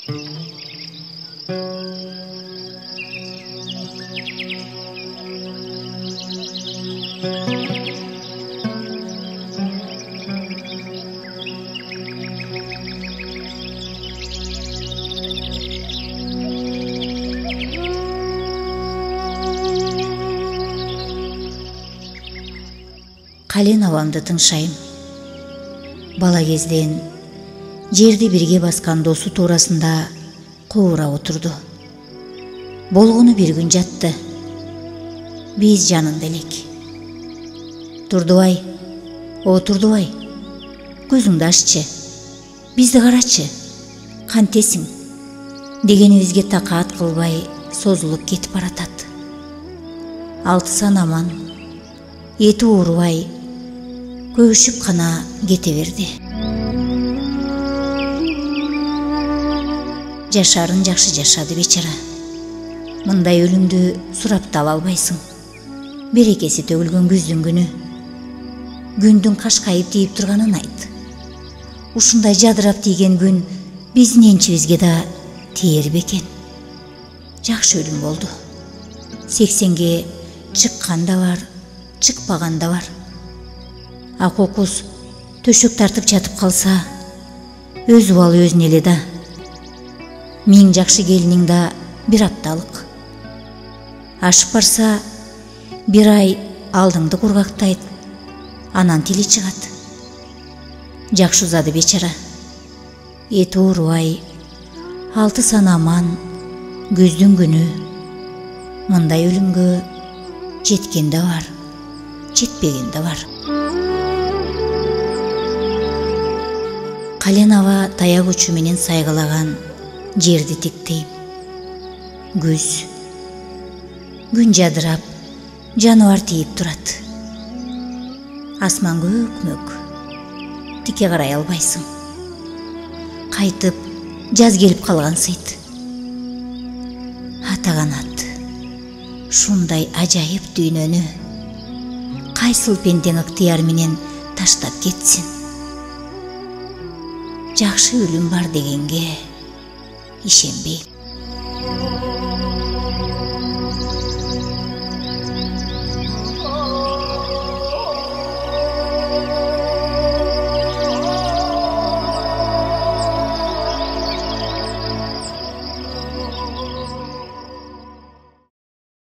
Кален абамды тыңшайм. Бала кезден жерди бирге баскан досу туурасында куура отурду. Болгону бир күн жатты. Биз жанында элек. Турдубай, о Турдубай, көзүңдү аччы, бизди карачы, кантесиң дегенибизге такаат кылбай созулуп кетип баратат. 6 сан аман, эти уурубай көбүшүп гана кете берди. Жашарын жакшы жашады бечара. Мындай өлүмдү сурап да ала албайсың. Берекеси төгүлгөн күздүн күнү. Күндүн кашкайып тийип турганын айт. Ушундай жадырап тийген күн биздин энчибизге да тээр бекен. Жакшы өлүм болду. 80ге чыккан да бар, чыкпаган да бар. Акокус төшөк тартып жатып калса, өзү балы өзүнө эле да. Миң жакшы келиниң да бир апталык. Ашып барса, 1 ай алдыңды кургактайт, анан тили чыгат. Жакшы узады бечара. Эти уурубай, 6 сан аман, күздүн күнү. Мындай өлүмгө жеткен да бар, жетпеген да бар. Кален аба таяк учу менен сайгалаган жерди тиктейм. Күз. Күн жадырап, жаныбар тийип турат. Асман көк-мөк. Тике карай албайсың. Кайтып жаз келип калгансыйт. Ата канат. Шундай ажайып дүйнөнү кайсыл пендең ыктыяр менен таштап кетсин. Жакшы өлүм бар дегенге ишенбейм.